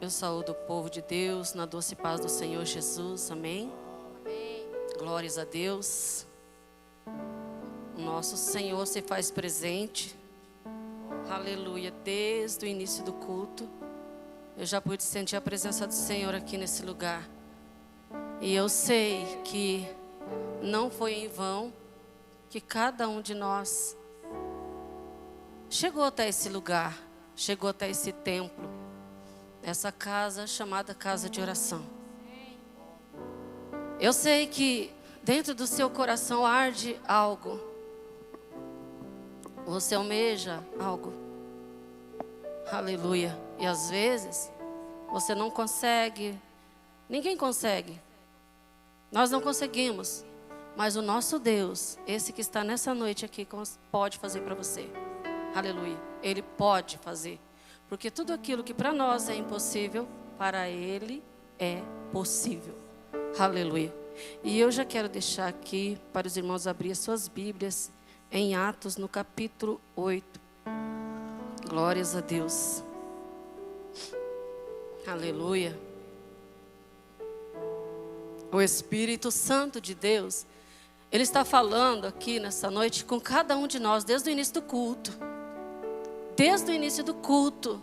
Eu saúdo o povo de Deus na doce paz do Senhor Jesus, amém? Amém. Glórias a Deus. O nosso Senhor se faz presente, aleluia, desde o início do culto. Eu já pude sentir a presença do Senhor aqui nesse lugar. E eu sei que não foi em vão que cada um de nós chegou até esse lugar, chegou até esse templo, essa casa chamada casa de oração. Eu sei que dentro do seu coração arde algo. Você almeja algo. Aleluia. E às vezes você não consegue. Ninguém consegue. Nós não conseguimos. Mas o nosso Deus, esse que está nessa noite aqui, pode fazer para você. Aleluia. Ele pode fazer. Porque tudo aquilo que para nós é impossível, para Ele é possível. Aleluia. E eu já quero deixar aqui para os irmãos abrir as suas Bíblias em Atos, no capítulo 8. Glórias a Deus. Aleluia. O Espírito Santo de Deus, Ele está falando aqui nessa noite com cada um de nós desde o início do culto. Desde o início do culto.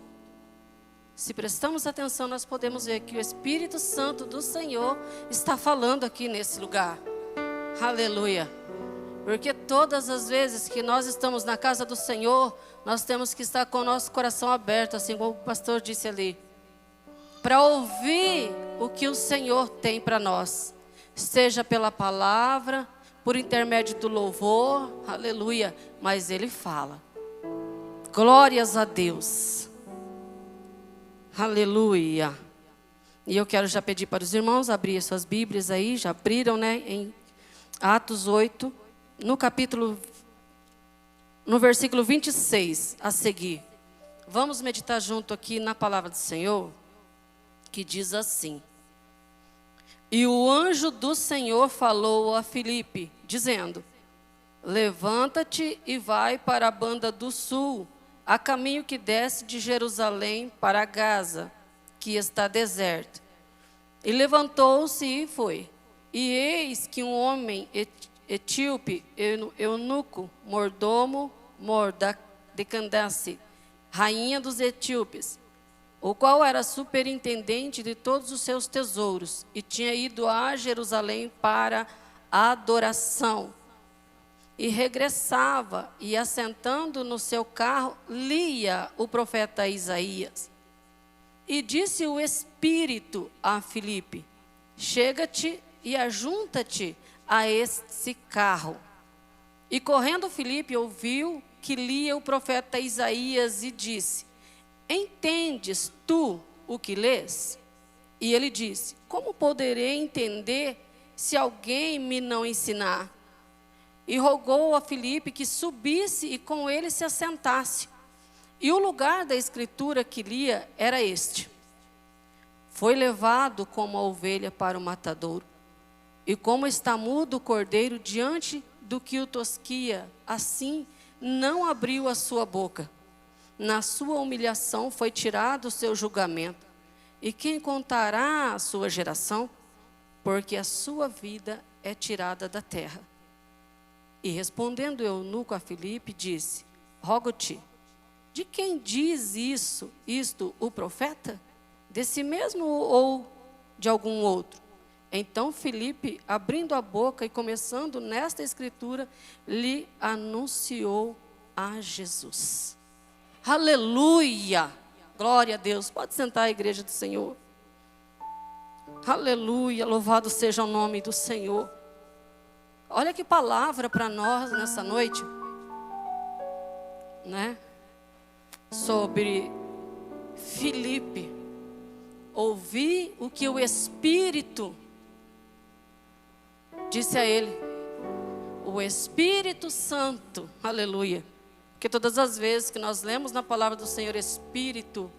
Se prestamos atenção, nós podemos ver que o Espírito Santo do Senhor está falando aqui nesse lugar. Aleluia. Porque todas as vezes que nós estamos na casa do Senhor, nós temos que estar com o nosso coração aberto, assim como o pastor disse ali, para ouvir o que o Senhor tem para nós. Seja pela palavra, por intermédio do louvor, aleluia, mas Ele fala. Glórias a Deus. Aleluia. E eu quero já pedir para os irmãos abrir suas Bíblias aí, já abriram, né? Em Atos 8, no versículo 26 a seguir. Vamos meditar junto aqui na palavra do Senhor, que diz assim: E o anjo do Senhor falou a Filipe, dizendo: Levanta-te e vai para a banda do sul, a caminho que desce de Jerusalém para Gaza, que está deserto. E levantou-se e foi. E eis que um homem etíope, eunuco, mordomo, de Candace, rainha dos etíopes, o qual era superintendente de todos os seus tesouros, e tinha ido a Jerusalém para a adoração. E regressava, e assentando no seu carro, lia o profeta Isaías. E disse o Espírito a Filipe: Chega-te e ajunta-te a esse carro. E correndo Filipe ouviu que lia o profeta Isaías e disse: Entendes tu o que lês? E ele disse: Como poderei entender se alguém me não ensinar? E rogou a Filipe que subisse e com ele se assentasse. E o lugar da escritura que lia era este: Foi levado como a ovelha para o matadouro, e como está mudo o cordeiro diante do que o tosquia, assim não abriu a sua boca. Na sua humilhação foi tirado o seu julgamento. E quem contará a sua geração? Porque a sua vida é tirada da terra. E respondendo o eunuco a Filipe, disse: Rogo-te, de quem diz isto o profeta? De si mesmo ou de algum outro? Então Filipe, abrindo a boca e começando nesta escritura, lhe anunciou a Jesus. Aleluia! Glória a Deus. Pode sentar, a igreja do Senhor. Aleluia! Louvado seja o nome do Senhor. Olha que palavra para nós nessa noite, né? Sobre Filipe. Ouvir o que o Espírito disse a ele. O Espírito Santo, aleluia. Porque todas as vezes que nós lemos na palavra do Senhor Espírito,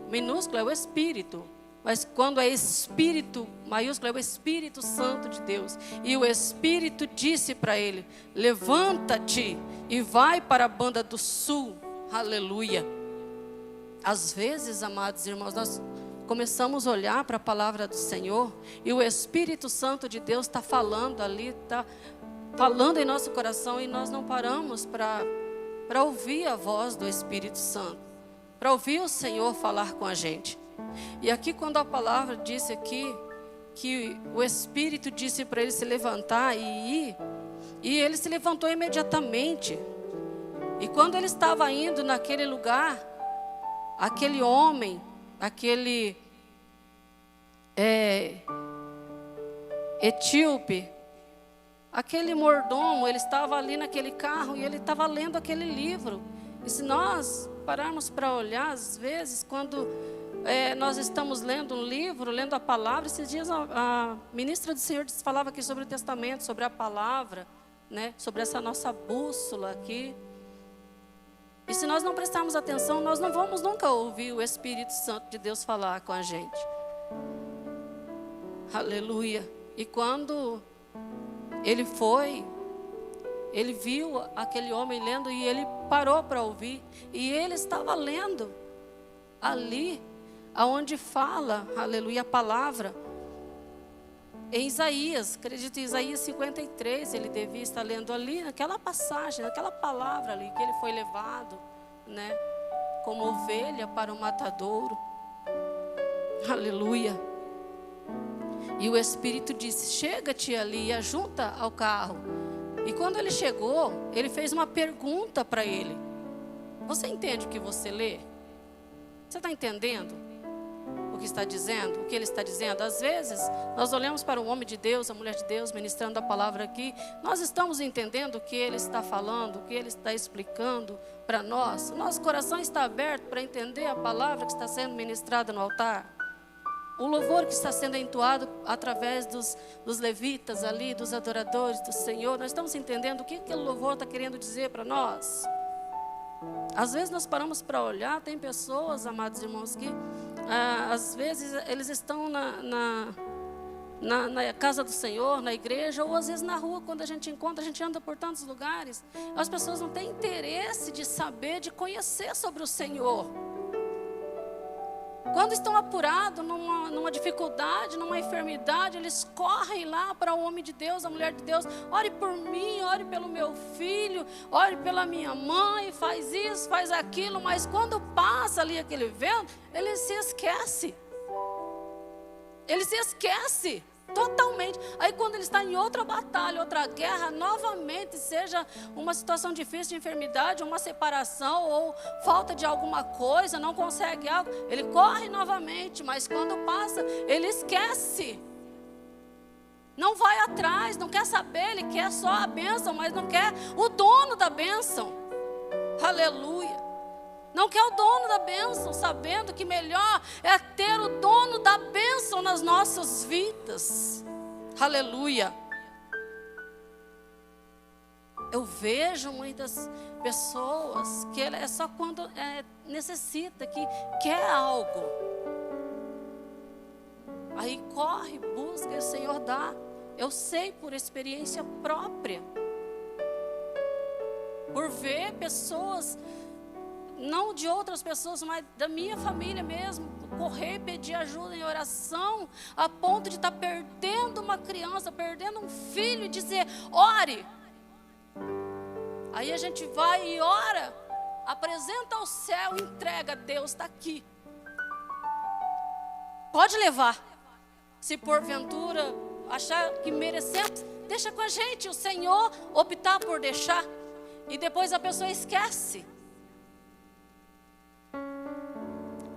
minúsculo é o Espírito. Mas quando é Espírito maiúsculo, é o Espírito Santo de Deus. E o Espírito disse para ele: Levanta-te e vai para a banda do sul. Aleluia. Às vezes, amados irmãos, nós começamos a olhar para a palavra do Senhor e o Espírito Santo de Deus está falando ali, está falando em nosso coração, e nós não paramos para ouvir a voz do Espírito Santo, para ouvir o Senhor falar com a gente. E aqui, quando a palavra disse aqui que o Espírito disse para ele se levantar e ir, e ele se levantou imediatamente. E quando ele estava indo naquele lugar, aquele homem, aquele etíope, aquele mordomo, ele estava ali naquele carro e ele estava lendo aquele livro. E se nós pararmos para olhar, às vezes, quando nós estamos lendo um livro, lendo a palavra, esses dias a ministra do Senhor falava aqui sobre o testamento, sobre a palavra, né, sobre essa nossa bússola aqui. E se nós não prestarmos atenção, nós não vamos nunca ouvir o Espírito Santo de Deus falar com a gente. Aleluia. E quando ele foi, ele viu aquele homem lendo e ele parou para ouvir. E ele estava lendo ali, aonde fala, aleluia, a palavra. Em Isaías, acredito em Isaías 53, ele devia estar lendo ali, naquela passagem, naquela palavra ali, que ele foi levado, né, como ovelha para o matadouro. Aleluia. E o Espírito disse: chega-te ali e ajunta ao carro. E quando ele chegou, ele fez uma pergunta para ele: você entende o que você lê? Você está entendendo o que está dizendo, o que ele está dizendo? Às vezes, nós olhamos para o homem de Deus, a mulher de Deus, ministrando a palavra aqui, nós estamos entendendo o que ele está falando, o que ele está explicando para nós. O nosso coração está aberto para entender a palavra que está sendo ministrada no altar. O louvor que está sendo entoado através dos levitas ali, dos adoradores do Senhor. Nós estamos entendendo o que aquele louvor está querendo dizer para nós. Às vezes nós paramos para olhar, tem pessoas, amados irmãos, que às vezes eles estão na casa do Senhor, na igreja, ou às vezes na rua, quando a gente encontra, a gente anda por tantos lugares. As pessoas não têm interesse de saber, de conhecer sobre o Senhor. Quando estão apurados numa dificuldade, numa enfermidade, eles correm lá para o homem de Deus, a mulher de Deus: ore por mim, ore pelo meu filho, ore pela minha mãe, faz isso, faz aquilo. Mas quando passa ali aquele vento, ele se esquece. Ele se esquece totalmente. Aí quando ele está em outra batalha, outra guerra, novamente, seja uma situação difícil de enfermidade, uma separação ou falta de alguma coisa, não consegue algo, ele corre novamente, mas quando passa, ele esquece. Não vai atrás, não quer saber, ele quer só a bênção, mas não quer o dono da bênção. Aleluia. Não quer o dono da bênção, sabendo que melhor é ter o dono da bênção nas nossas vidas. Aleluia. Eu vejo muitas pessoas que é só quando necessita, que quer algo. Aí corre, busca e o Senhor dá. Eu sei por experiência própria. Por ver pessoas, não de outras pessoas, mas da minha família mesmo, correr, pedir ajuda em oração, a ponto de estar perdendo uma criança, perdendo um filho, e dizer: ore. Aí a gente vai e ora, apresenta ao céu, entrega: Deus está aqui, pode levar. Se porventura achar que merecemos, deixa com a gente, o Senhor optar por deixar, e depois a pessoa esquece.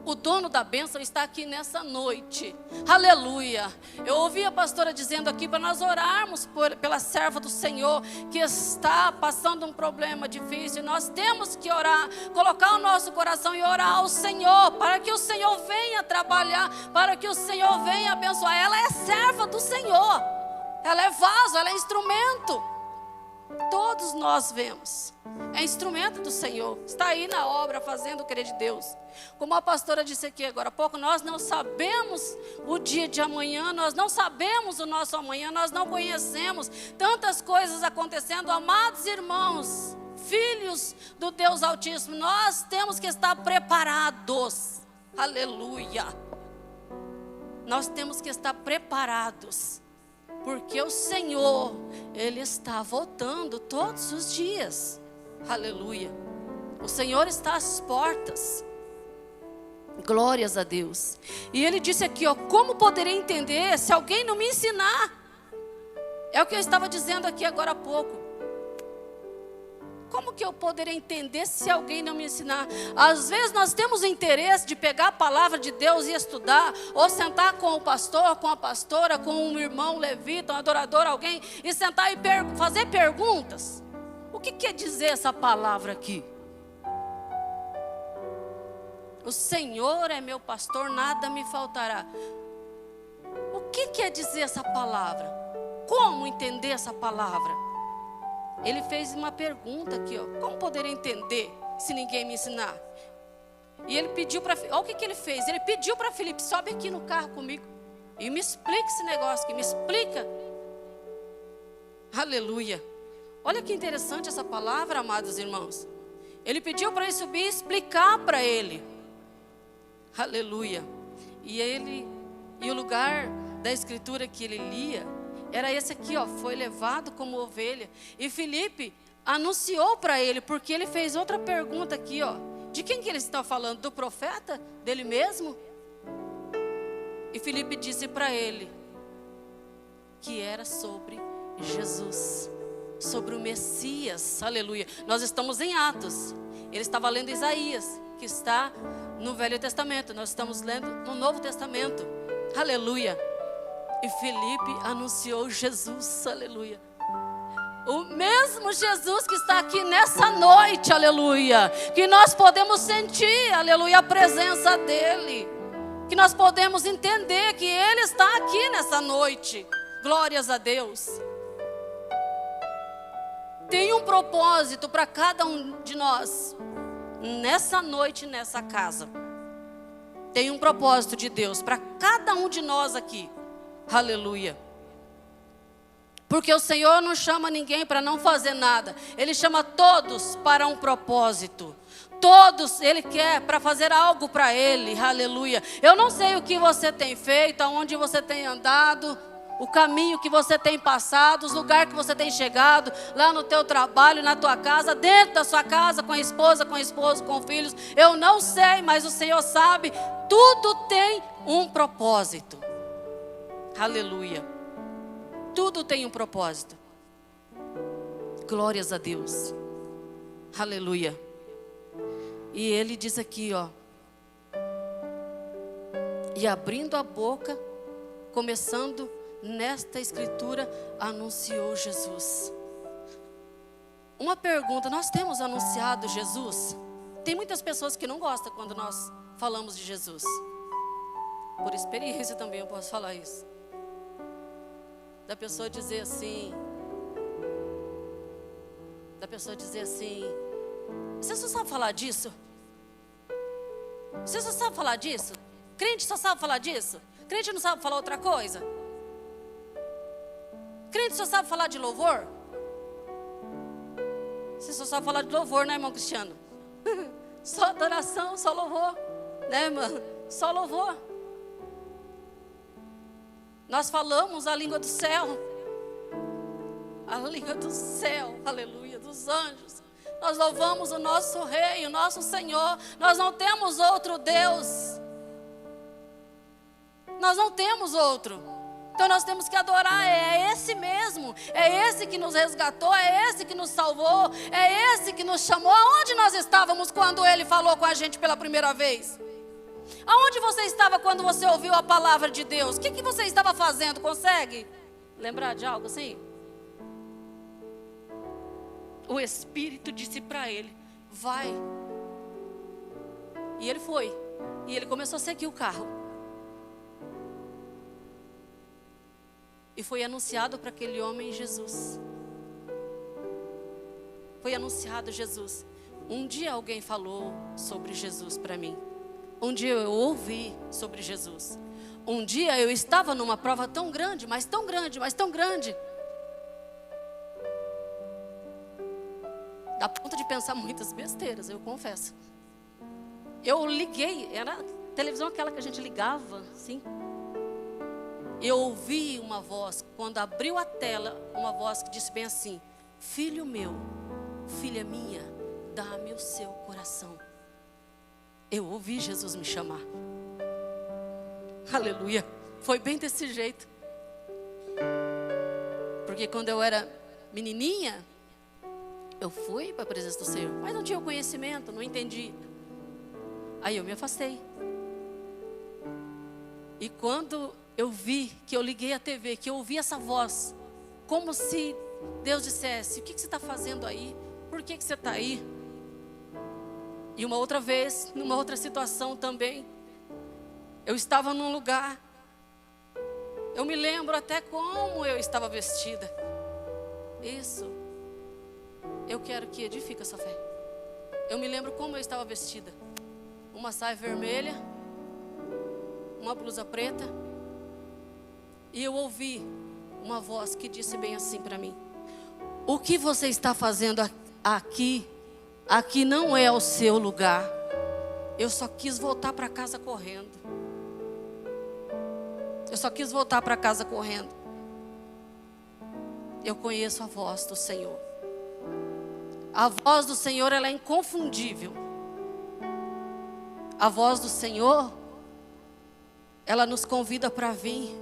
O dono da bênção está aqui nessa noite. Aleluia. Eu ouvi a pastora dizendo aqui para nós orarmos pela serva do Senhor que está passando um problema difícil. Nós temos que orar, colocar o nosso coração e orar ao Senhor, para que o Senhor venha trabalhar, para que o Senhor venha abençoar. Ela é serva do Senhor. Ela é vaso, ela é instrumento. Todos nós vemos. É instrumento do Senhor. Está aí na obra, fazendo o querer de Deus. Como a pastora disse aqui agora há pouco, nós não sabemos o dia de amanhã, nós não sabemos o nosso amanhã, nós não conhecemos tantas coisas acontecendo. Amados irmãos, filhos do Deus Altíssimo, nós temos que estar preparados. Aleluia. Nós temos que estar preparados, porque o Senhor, Ele está voltando todos os dias. Aleluia. O Senhor está às portas. Glórias a Deus. E Ele disse aqui, ó, como poderei entender se alguém não me ensinar? É o que eu estava dizendo aqui agora há pouco. Como que eu poderei entender se alguém não me ensinar? Às vezes nós temos interesse de pegar a palavra de Deus e estudar, ou sentar com o pastor, com a pastora, com um irmão levita, um adorador, alguém, e sentar e fazer perguntas. O que quer dizer essa palavra aqui? O Senhor é meu pastor, nada me faltará. O que quer dizer essa palavra? Como entender essa palavra? Ele fez uma pergunta aqui, ó. Como poder entender se ninguém me ensinar? E ele pediu para... Olha o que ele fez. Ele pediu para Filipe, sobe aqui no carro comigo e me explica esse negócio aqui, me explica. Aleluia. Olha que interessante essa palavra, amados irmãos. Ele pediu para ele subir e explicar para ele. Aleluia. E o lugar da escritura que ele lia era esse aqui, ó, foi levado como ovelha. E Filipe anunciou para ele, porque ele fez outra pergunta aqui, ó. De quem que ele está falando? Do profeta? Dele mesmo? E Filipe disse para ele que era sobre Jesus, sobre o Messias. Aleluia. Nós estamos em Atos. Ele estava lendo Isaías, que está no Velho Testamento. Nós estamos lendo no Novo Testamento. Aleluia. E Filipe anunciou Jesus. Aleluia. O mesmo Jesus que está aqui nessa noite. Aleluia. Que nós podemos sentir, aleluia, a presença dele. Que nós podemos entender que ele está aqui nessa noite. Glórias a Deus. Tem um propósito para cada um de nós. Nessa noite, nessa casa. Tem um propósito de Deus para cada um de nós aqui. Aleluia. Porque o Senhor não chama ninguém para não fazer nada. Ele chama todos para um propósito. Todos Ele quer para fazer algo para Ele. Aleluia. Eu não sei o que você tem feito, aonde você tem andado, o caminho que você tem passado, os lugares que você tem chegado, lá no teu trabalho, na tua casa, dentro da sua casa, com a esposa, com o esposo, com filhos. Eu não sei, mas o Senhor sabe. Tudo tem um propósito. Aleluia. Tudo tem um propósito. Glórias a Deus. Aleluia. E ele diz aqui, ó. E abrindo a boca, começando nesta escritura, anunciou Jesus. Uma pergunta, nós temos anunciado Jesus? Tem muitas pessoas que não gostam quando nós falamos de Jesus. Por experiência também eu posso falar isso. Da pessoa dizer assim, você só sabe falar disso? Você só sabe falar disso? Crente só sabe falar disso? Crente não sabe falar outra coisa? Crente só sabe falar de louvor? Você só sabe falar de louvor, né, irmão Cristiano? Só adoração, só louvor, né, irmão? Só louvor. Nós falamos a língua do céu. A língua do céu, aleluia, dos anjos. Nós louvamos o nosso Rei, o nosso Senhor. Nós não temos outro Deus. Nós não temos outro. Então nós temos que adorar, é esse mesmo. É esse que nos resgatou, é esse que nos salvou, é esse que nos chamou. Aonde nós estávamos quando Ele falou com a gente pela primeira vez? Aonde você estava quando você ouviu a palavra de Deus? O que você estava fazendo? Consegue lembrar de algo assim? O Espírito disse para ele, vai. E ele foi. E ele começou a seguir o carro. E foi anunciado para aquele homem Jesus. Foi anunciado Jesus. Um dia alguém falou sobre Jesus para mim. Um dia eu ouvi sobre Jesus. Um dia eu estava numa prova tão grande, mas tão grande, mas tão grande. Dá ponto de pensar muitas besteiras, eu confesso. Eu liguei, televisão aquela que a gente ligava, assim. Eu ouvi uma voz, quando abriu a tela, uma voz que disse bem assim: filho meu, filha minha, dá-me o seu coração. Eu ouvi Jesus me chamar. Aleluia. Foi bem desse jeito. Porque quando eu era menininha, eu fui para a presença do Senhor, mas não tinha o conhecimento, não entendi. Aí eu me afastei. E quando eu vi, que eu liguei a TV, que eu ouvi essa voz, como se Deus dissesse: o que você está fazendo aí? Por que você está aí? E uma outra vez, numa outra situação também, eu estava num lugar, eu me lembro até como eu estava vestida. Isso, eu quero que edifique essa fé. Eu me lembro como eu estava vestida. Uma saia vermelha, uma blusa preta. E eu ouvi uma voz que disse bem assim para mim: o que você está fazendo aqui? Aqui não é o seu lugar. Eu só quis voltar para casa correndo. Eu só quis voltar para casa correndo. Eu conheço a voz do Senhor. A voz do Senhor, ela é inconfundível. A voz do Senhor, ela nos convida para vir.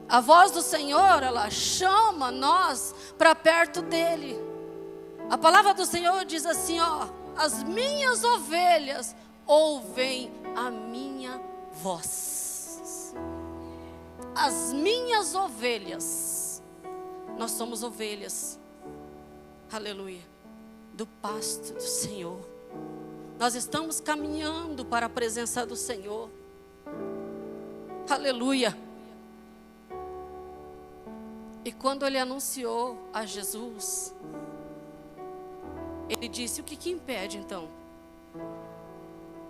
A voz do Senhor, ela chama nós para perto dele. A palavra do Senhor diz assim, ó: as minhas ovelhas ouvem a minha voz. As minhas ovelhas. Nós somos ovelhas, aleluia, do pasto do Senhor. Nós estamos caminhando para a presença do Senhor, aleluia. E quando ele anunciou a Jesus, ele disse: o que impede então?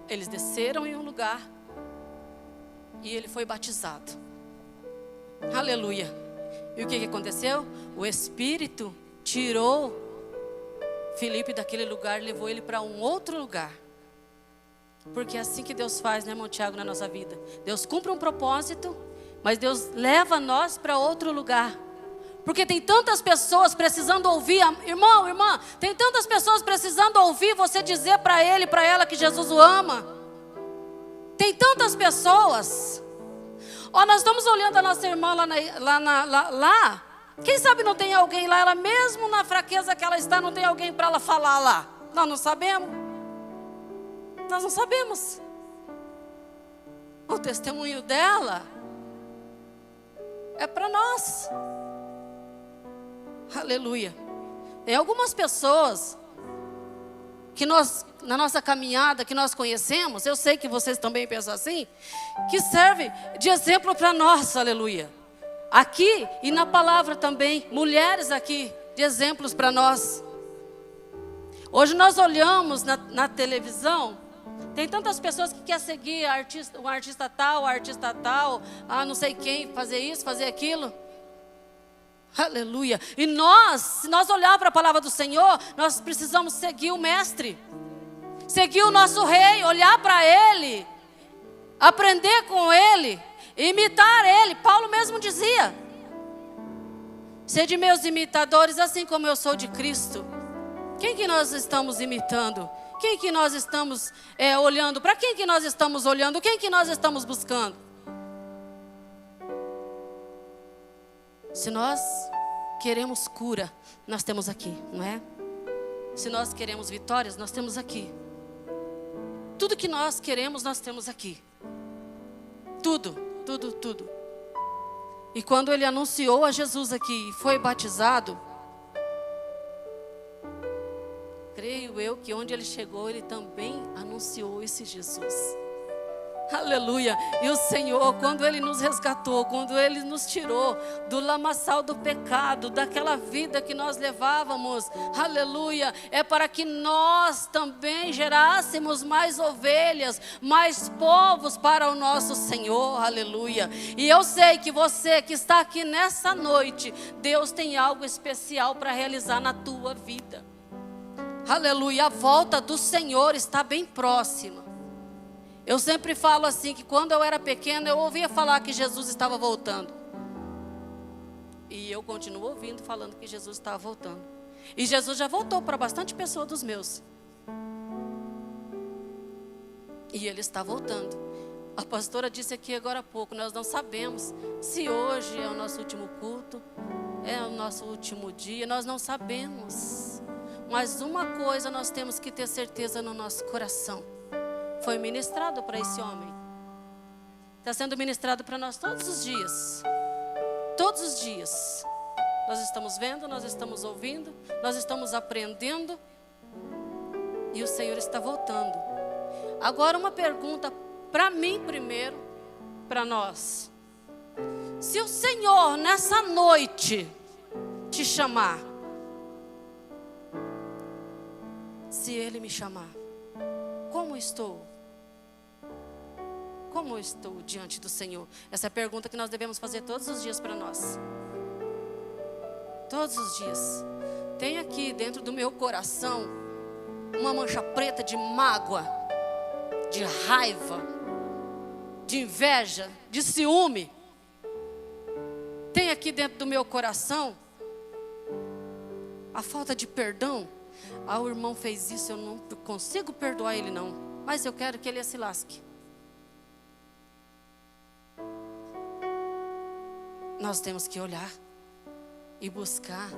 Eles desceram em um lugar e ele foi batizado, aleluia. E o que aconteceu? O Espírito tirou Filipe daquele lugar e levou ele para um outro lugar. Porque é assim que Deus faz, né, irmão Tiago, na nossa vida. Deus cumpre um propósito, mas Deus leva nós para outro lugar. Porque tem tantas pessoas precisando ouvir, irmão, irmã, tem tantas pessoas precisando ouvir você dizer para ele, para ela que Jesus o ama. Tem tantas pessoas. Ó, nós estamos olhando a nossa irmã lá. Quem sabe não tem alguém lá, ela mesmo na fraqueza que ela está, não tem alguém para ela falar lá. Nós não sabemos. Nós não sabemos. O testemunho dela é para nós. Aleluia. Tem algumas pessoas que nós, na nossa caminhada, que nós conhecemos, eu sei que vocês também pensam assim, que serve de exemplo para nós, aleluia. Aqui e na palavra também, mulheres aqui, de exemplos para nós. Hoje nós olhamos na televisão, tem tantas pessoas que querem seguir um artista tal, não sei quem, fazer isso, fazer aquilo. Aleluia. E nós, se nós olharmos para a palavra do Senhor, nós precisamos seguir o mestre, seguir o nosso rei, olhar para ele, aprender com ele, imitar ele. Paulo mesmo dizia: sede meus imitadores, assim como eu sou de Cristo. Quem que nós estamos imitando? Quem que nós estamos olhando? Para quem que nós estamos olhando? Quem que nós estamos buscando? Se nós queremos cura, nós temos aqui, não é? Se nós queremos vitórias, nós temos aqui. Tudo que nós queremos, nós temos aqui. Tudo. E quando ele anunciou a Jesus aqui e foi batizado, creio eu que onde ele chegou, ele também anunciou esse Jesus. Aleluia. E o Senhor, quando ele nos resgatou, quando ele nos tirou do lamaçal do pecado, daquela vida que nós levávamos, aleluia, é para que nós também gerássemos mais ovelhas, mais povos para o nosso Senhor, aleluia. E eu sei que você que está aqui nessa noite, Deus tem algo especial para realizar na tua vida, aleluia. A volta do Senhor está bem próxima. Eu sempre falo assim, que quando eu era pequena, eu ouvia falar que Jesus estava voltando. E eu continuo ouvindo, falando que Jesus estava voltando. E Jesus já voltou para bastante pessoa dos meus. E Ele está voltando. A pastora disse aqui agora há pouco, nós não sabemos se hoje é o nosso último culto, é o nosso último dia, nós não sabemos. Mas uma coisa nós temos que ter certeza no nosso coração. Foi ministrado para esse homem. Está sendo ministrado para nós todos os dias. Todos os dias. Nós estamos vendo, nós estamos ouvindo, nós estamos aprendendo. E o Senhor está voltando. Agora uma pergunta para mim primeiro, para nós. Se o Senhor nessa noite te chamar, se Ele me chamar, como estou? Como eu estou diante do Senhor? Essa é a pergunta que nós devemos fazer todos os dias para nós. Todos os dias. Tem aqui dentro do meu coração uma mancha preta de mágoa, de raiva, de inveja, de ciúme. Tem aqui dentro do meu coração a falta de perdão. Ah, o irmão fez isso, eu não consigo perdoar ele não, mas eu quero que ele se lasque. Nós temos que olhar e buscar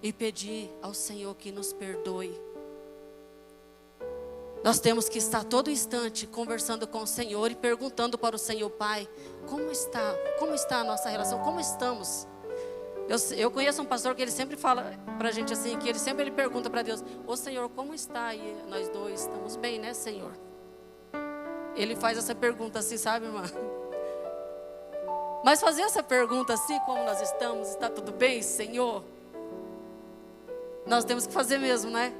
e pedir ao Senhor que nos perdoe. Nós temos que estar todo instante conversando com o Senhor e perguntando para o Senhor: Pai, como está a nossa relação, como estamos? Eu conheço um pastor que ele sempre fala para a gente assim, que ele pergunta para Deus: ô Senhor, como está? E nós dois estamos bem, né, Senhor? Ele faz essa pergunta assim, sabe, irmã? Mas fazer essa pergunta assim, como nós estamos, está tudo bem, Senhor? Nós temos que fazer mesmo, né?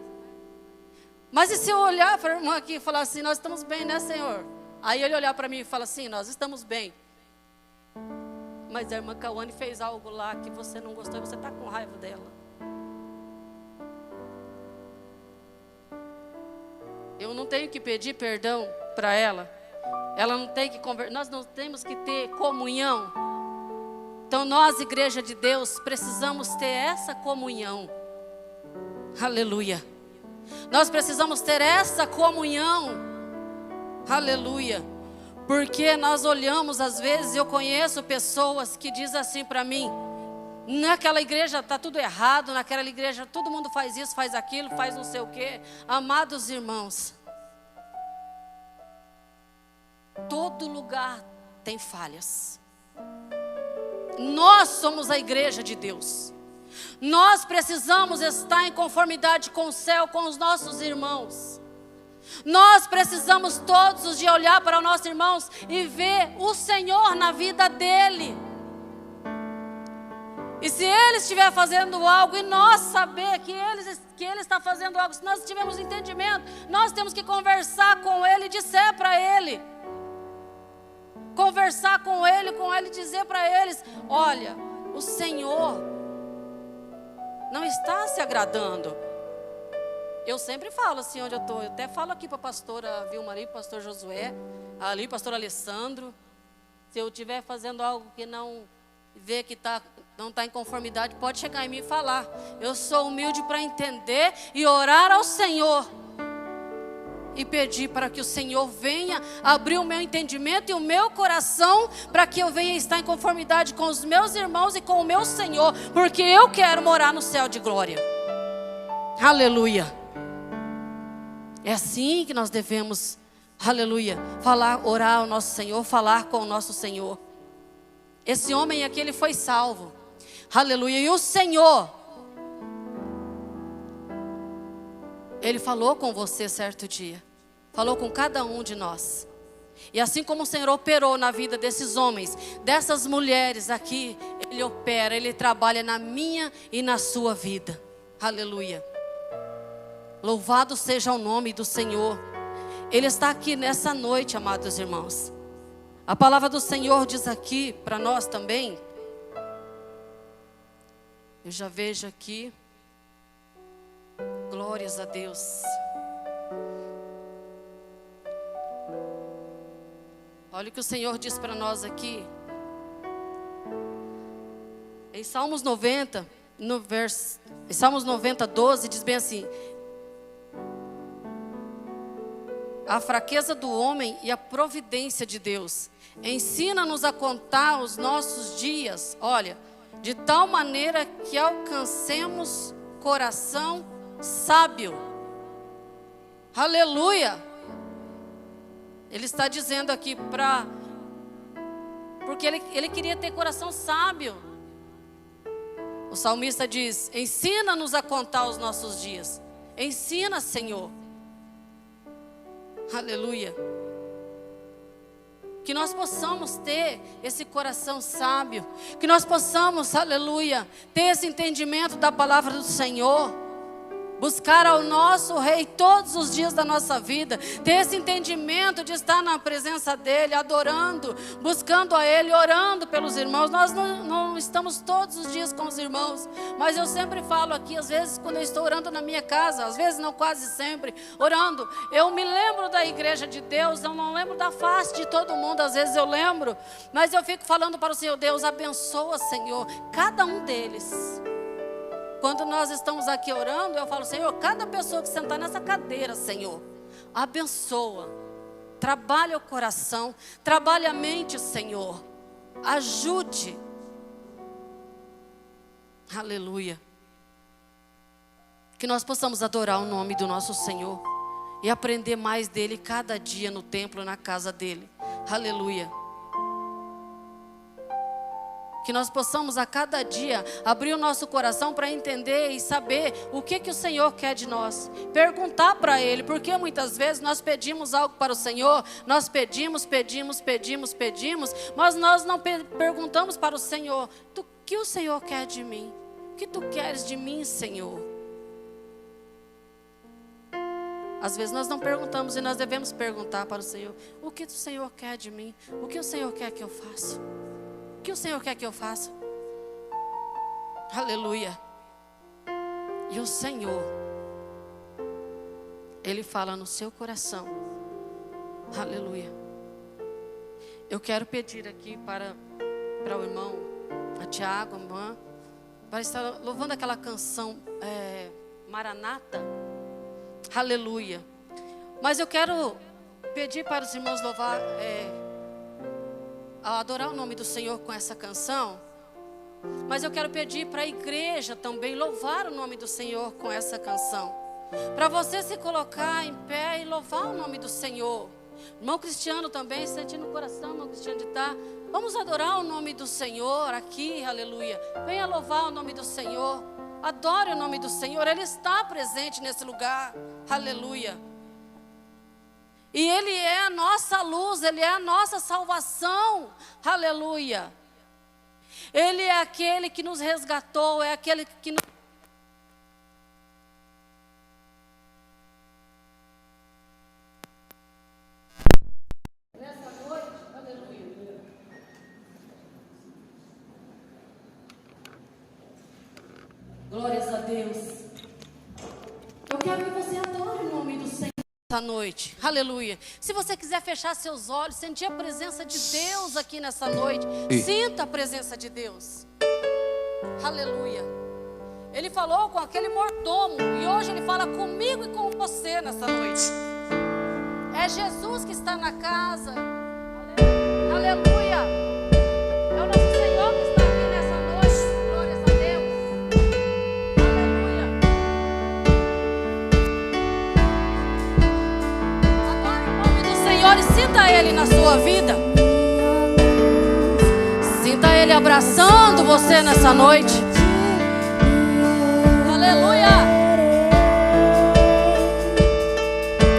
Mas e se eu olhar para a irmã aqui e falar assim: nós estamos bem, né, Senhor? Aí ele olhar para mim e falar assim: nós estamos bem. Mas a irmã Cauane fez algo lá que você não gostou e você está com raiva dela. Eu não tenho que pedir perdão para ela. Ela não tem que conversar. Nós não temos que ter comunhão. Então nós, igreja de Deus, precisamos ter essa comunhão. Aleluia. Nós precisamos ter essa comunhão. Aleluia. Porque nós olhamos, às vezes, eu conheço pessoas que dizem assim para mim: naquela igreja está tudo errado, naquela igreja todo mundo faz isso, faz aquilo, faz não sei o quê. Amados irmãos, todo lugar tem falhas. Nós somos a igreja de Deus. Nós precisamos estar em conformidade com o céu, com os nossos irmãos. Nós precisamos todos os dias olhar para os nossos irmãos e ver o Senhor na vida dele. E se ele estiver fazendo algo e nós saber que ele está fazendo algo, se nós tivermos entendimento, nós temos que conversar com ele e dizer para ele. Conversar com ele e dizer para eles: olha, o Senhor não está se agradando. Eu sempre falo assim onde eu estou. Eu até falo aqui para a pastora Vilmari, para o pastor Josué, ali, pastor Alessandro. Se eu estiver fazendo algo que não vê que não está em conformidade, pode chegar em mim e falar. Eu sou humilde para entender e orar ao Senhor. E pedir para que o Senhor venha abrir o meu entendimento e o meu coração, para que eu venha estar em conformidade com os meus irmãos e com o meu Senhor, porque eu quero morar no céu de glória. Aleluia. É assim que nós devemos, aleluia, orar ao nosso Senhor, falar com o nosso Senhor. Esse homem aqui, ele foi salvo. Aleluia. E o Senhor, ele falou com você certo dia. Falou com cada um de nós. E assim como o Senhor operou na vida desses homens, dessas mulheres aqui, Ele opera, Ele trabalha na minha e na sua vida. Aleluia. Louvado seja o nome do Senhor. Ele está aqui nessa noite, amados irmãos. A palavra do Senhor diz aqui para nós também. Eu já vejo aqui. Glórias a Deus. Olha o que o Senhor diz para nós aqui. Em Salmos 90, em Salmos 90, 12, diz bem assim: a fraqueza do homem e a providência de Deus. Ensina-nos a contar os nossos dias, olha, de tal maneira que alcancemos coração sábio. Aleluia! Ele está dizendo aqui porque ele queria ter coração sábio. O salmista diz: ensina-nos a contar os nossos dias. Ensina, Senhor. Aleluia. Que nós possamos ter esse coração sábio. Que nós possamos, aleluia, ter esse entendimento da palavra do Senhor. Buscar ao nosso Rei todos os dias da nossa vida. Ter esse entendimento de estar na presença dEle, adorando, buscando a Ele, orando pelos irmãos. Nós não estamos todos os dias com os irmãos, mas eu sempre falo aqui, às vezes quando eu estou orando na minha casa, às vezes não, quase sempre, orando, eu me lembro da igreja de Deus, eu não lembro da face de todo mundo, às vezes eu lembro, mas eu fico falando para o Senhor: Deus, abençoa, Senhor, cada um deles. Quando nós estamos aqui orando, eu falo: Senhor, cada pessoa que sentar nessa cadeira, Senhor, abençoa, trabalha o coração, trabalha a mente, Senhor, ajude. Aleluia. Que nós possamos adorar o nome do nosso Senhor e aprender mais dEle cada dia no templo, na casa dEle. Aleluia. Que nós possamos a cada dia abrir o nosso coração para entender e saber o que o Senhor quer de nós. Perguntar para Ele, porque muitas vezes nós pedimos algo para o Senhor, nós pedimos, mas nós não perguntamos para o Senhor: o que o Senhor quer de mim? O que Tu queres de mim, Senhor? Às vezes nós não perguntamos e nós devemos perguntar para o Senhor: o que o Senhor quer de mim? O que o Senhor quer que eu faça? O que o Senhor quer que eu faça? Aleluia. E o Senhor, Ele fala no seu coração. Aleluia. Eu quero pedir aqui para o irmão, a Tiago, a irmã, para estar louvando aquela canção Maranata. Aleluia. Mas eu quero pedir para os irmãos louvar, adorar o nome do Senhor com essa canção. Mas eu quero pedir para a igreja também louvar o nome do Senhor com essa canção. Para você se colocar em pé e louvar o nome do Senhor. Irmão Cristiano também, sente no coração, irmão Cristiano, de estar. Vamos adorar o nome do Senhor aqui, aleluia. Venha louvar o nome do Senhor. Adore o nome do Senhor, Ele está presente nesse lugar, aleluia. E Ele é a nossa luz, Ele é a nossa salvação, aleluia. Ele é aquele que nos resgatou, é aquele que nos... Nessa noite, aleluia. Glórias a Deus. Eu quero que você adore o nome do Senhor essa noite, aleluia. Se você quiser fechar seus olhos, sentir a presença de Deus aqui nessa noite, sinta a presença de Deus, aleluia. Ele falou com aquele mordomo e hoje Ele fala comigo e com você nessa noite. É Jesus que está na casa, aleluia. É o nosso Senhor que está aqui nessa noite, glórias a Deus, aleluia. Adore o nome do Senhor e sinta Ele na sua vida. Sinta Ele abraçando você nessa noite. Aleluia.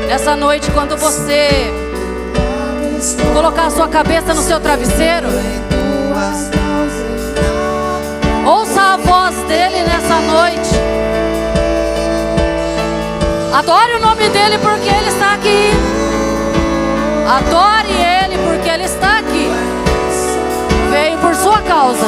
Nessa noite, quando você colocar a sua cabeça no seu travesseiro, ouça a voz dEle nessa noite. Adore o nome dEle porque Ele está aqui. Adore Ele porque Ele está aqui. Veio por sua causa.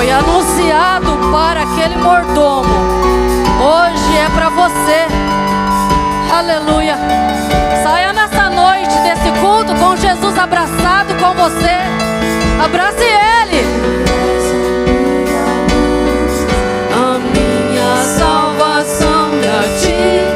foi anunciado para aquele mordomo, hoje é para você. Aleluia. Saia nessa noite desse culto com Jesus abraçado com você. Abrace Ele. A minha salvação é a ti.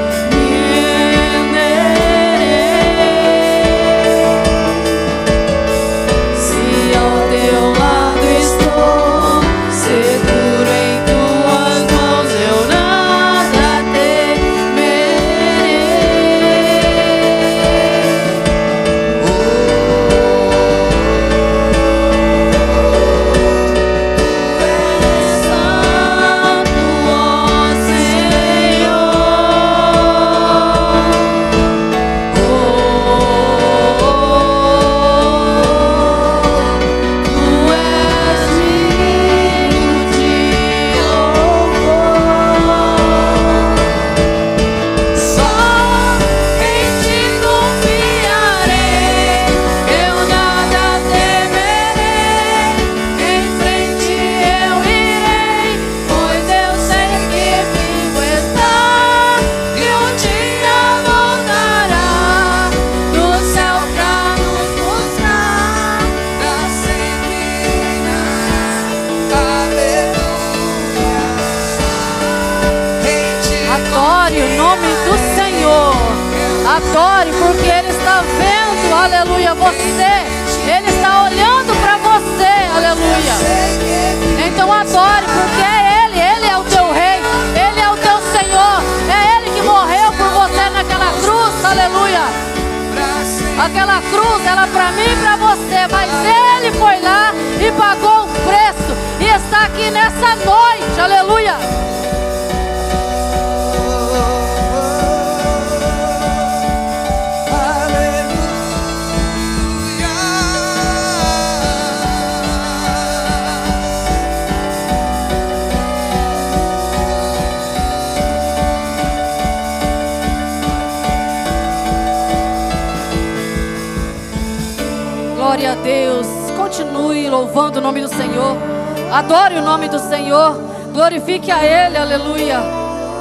Adore, porque Ele está vendo, aleluia, você. Ele está olhando para você, aleluia. Então adore, porque é Ele é o teu Rei, Ele é o teu Senhor. É Ele que morreu por você naquela cruz, aleluia. Aquela cruz, ela para mim e para você, mas Ele foi lá e pagou o preço e está aqui nessa noite, aleluia. Glória a Deus. Continue louvando o nome do Senhor. Adore o nome do Senhor. Glorifique a Ele, aleluia.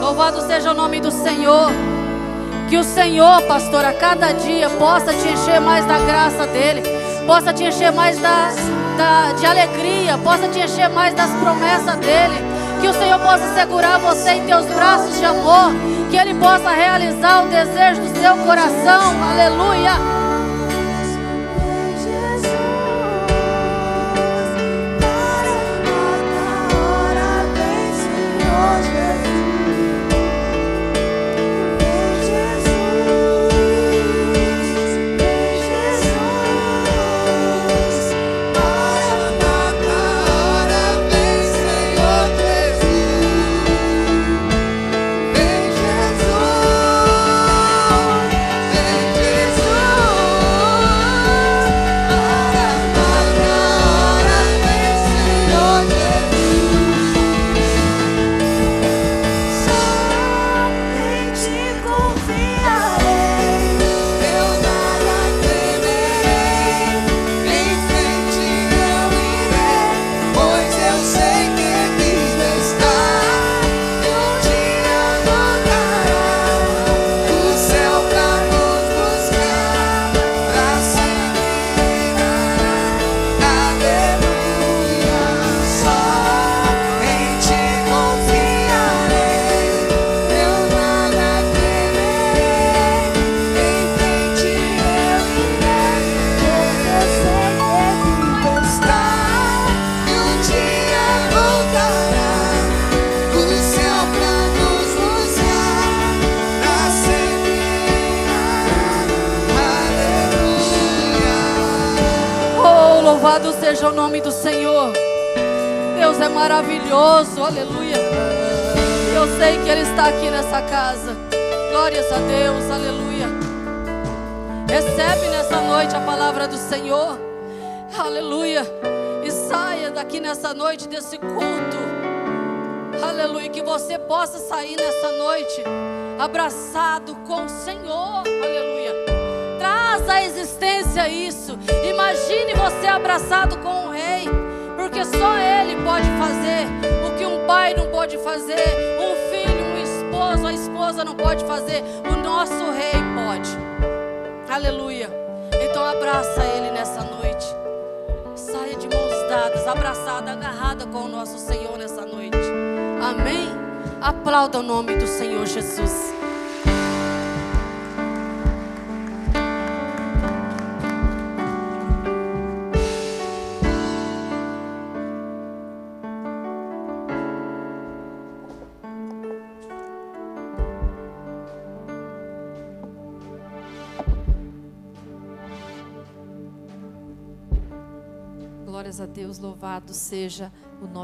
Louvado seja o nome do Senhor. Que o Senhor, pastor, a cada dia possa te encher mais da graça dEle, possa te encher mais de alegria, possa te encher mais das promessas dEle. Que o Senhor possa segurar você em teus braços de amor, que Ele possa realizar o desejo do seu coração, aleluia. Louvado seja o nome do Senhor. Deus é maravilhoso, aleluia. Eu sei que Ele está aqui nessa casa. Glórias a Deus, aleluia. Recebe nessa noite a palavra do Senhor, aleluia. E saia daqui nessa noite desse culto, aleluia. Que você possa sair nessa noite abraçado com o Senhor, aleluia. Traz à existência isso. Imagine você abraçado com o Rei, porque só Ele pode fazer o que um pai não pode fazer, um filho, um esposo, a esposa não pode fazer, o nosso Rei pode. Aleluia. Então abraça Ele nessa noite. Saia de mãos dadas, abraçada, agarrada com o nosso Senhor nessa noite. Amém? Aplauda o nome do Senhor Jesus. Glórias a Deus, louvado seja o nome